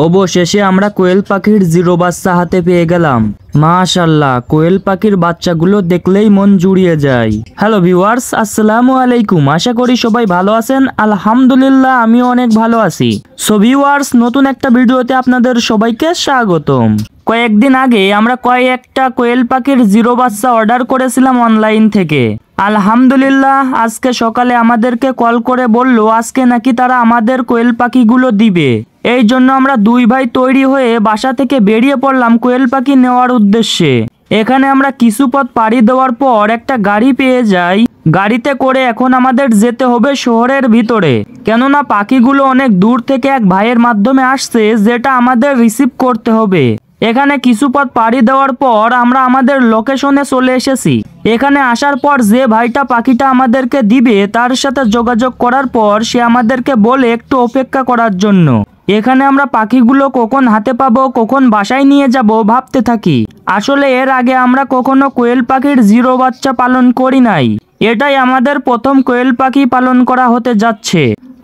অবশেষে আমরা কোয়েল পাখির জিরো বাচ্চা হাতে পেয়ে গেলাম। মাশাআল্লাহ, কোয়েল পাখির বাচ্চাগুলো দেখলেই মন জুড়িয়ে যায়। হ্যালো ভিউয়ার্স, আসসালামু আলাইকুম। আশা করি সবাই ভালো আছেন। আলহামদুলিল্লাহ, আমিও অনেক ভালো আছি। সো ভিউয়ার্স, নতুন একটা ভিডিওতে আপনাদের সবাইকে স্বাগতম। কয়েকদিন আগে আমরা কয়েকটা কোয়েল পাখির জিরো বাচ্চা অর্ডার করেছিলাম অনলাইন থেকে। আলহামদুলিল্লাহ, আজকে সকালে আমাদেরকে কল করে বলল আজকে নাকি তারা আমাদের কোয়েল পাখিগুলো দিবে। এই জন্য আমরা দুই ভাই তৈরি হয়ে বাসা থেকে বেরিয়ে পড়লাম কোয়েল পাখি নেওয়ার উদ্দেশ্যে। এখানে আমরা কিছু পথ পাড়ি দেওয়ার পর একটা গাড়ি পেয়ে যাই। গাড়িতে করে এখন আমাদের যেতে হবে শহরের ভিতরে, কেননা পাখিগুলো অনেক দূর থেকে এক ভাইয়ের মাধ্যমে আসছে, যেটা আমাদের রিসিভ করতে হবে। এখানে কিছু পথ পাড়ি দেওয়ার পর আমরা আমাদের লোকেশনে চলে এসেছি। এখানে আসার পর যে ভাইটা পাখিটা আমাদেরকে দিবে তার সাথে যোগাযোগ করার পর সে আমাদেরকে বলে একটু অপেক্ষা করার জন্য। এখানে আমরা পাখিগুলো কখন হাতে পাবো, কখন বাসায় নিয়ে যাব ভাবতে থাকি। আসলে এর আগে আমরা কখনো কোয়েল পাখির জিরো বাচ্চা পালন করি নাই। এটাই আমাদের প্রথম কোয়েল পাখি পালন করা হতে যাচ্ছে।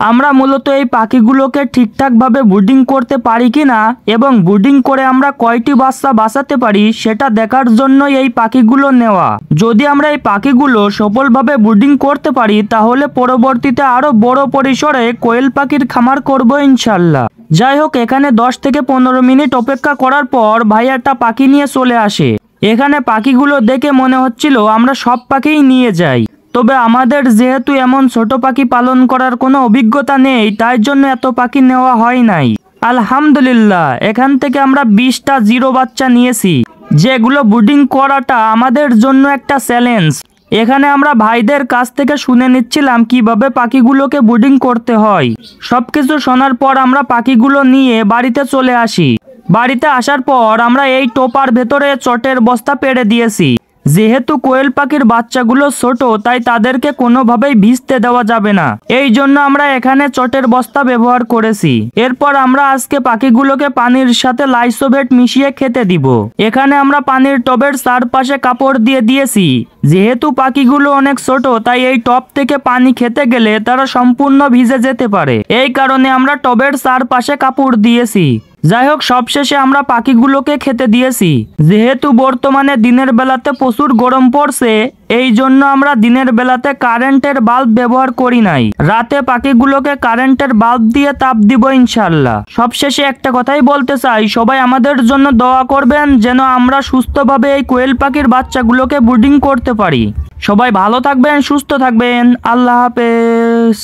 আমরা মূলত এই পাখিগুলোকে ঠিকঠাকভাবে ব্রুডিং করতে পারি কিনা এবং ব্রুডিং করে আমরা কয়টি বাচ্চা বাঁচাতে পারি সেটা দেখার জন্য এই পাখিগুলো নেওয়া। যদি আমরা এই পাখিগুলো সফলভাবে ব্রুডিং করতে পারি তাহলে পরবর্তীতে আরো বড় পরিসরে কোয়েল পাখির খামার করব ইনশাল্লাহ। যাই হোক, এখানে 10 থেকে 15 মিনিট অপেক্ষা করার পর ভাই একটা পাখি নিয়ে চলে আসে। এখানে পাখিগুলো দেখে মনে হচ্ছিল আমরা সব পাখিই নিয়ে যাই, তবে আমাদের যেহেতু এমন ছোট পাখি পালন করার কোনো অভিজ্ঞতা নেই, তাই জন্য এত পাখি নেওয়া হয় নাই। আলহামদুলিল্লাহ, এখান থেকে আমরা 20টা জিরো বাচ্চা নিয়েছি, যেগুলো ব্রুডিং করাটা আমাদের জন্য একটা চ্যালেঞ্জ। এখানে আমরা ভাইদের কাছ থেকে শুনে নিচ্ছিলাম কিভাবে পাখিগুলোকে ব্রুডিং করতে হয়। সবকিছু শোনার পর আমরা পাখিগুলো নিয়ে বাড়িতে চলে আসি। বাড়িতে আসার পর আমরা এই টোপার ভেতরে চটের বস্তা পেড়ে দিয়েছি। যেহেতু কোয়েল পাখির বাচ্চাগুলো ছোট, তাই তাদেরকে কোনোভাবেই ভিজতে দেওয়া যাবে না। এই জন্য আমরা এখানে চটের বস্তা ব্যবহার করেছি। এরপর আমরা আজকে পাখিগুলোকে পানির সাথে লাইসোভেট মিশিয়ে খেতে দিব। এখানে আমরা পানির টবের চারপাশে কাপড় দিয়ে দিয়েছি। যেহেতু পাখিগুলো অনেক ছোট, তাই এই টব থেকে পানি খেতে গেলে তারা সম্পূর্ণ ভিজে যেতে পারে। এই কারণে আমরা টবের চারপাশে কাপড় দিয়েছি। যাই হোক, সবশেষে আমরা পাখিগুলোকে খেতে দিয়েছি। যেহেতু বর্তমানে দিনের বেলাতে প্রচুর গরম পড়ছে, এই জন্য আমরা দিনের বেলাতে কারেন্টের বাল্ব ব্যবহার করি নাই। রাতে পাখিগুলোকে কারেন্টের বাল্ব দিয়ে তাপ দিব ইনশাল্লাহ। সবশেষে একটা কথাই বলতে চাই, সবাই আমাদের জন্য দোয়া করবেন যেন আমরা সুস্থভাবে এই কোয়েল পাখির বাচ্চাগুলোকে ব্রুডিং করতে পারি। সবাই ভালো থাকবেন, সুস্থ থাকবেন। আল্লাহ হাফেজ।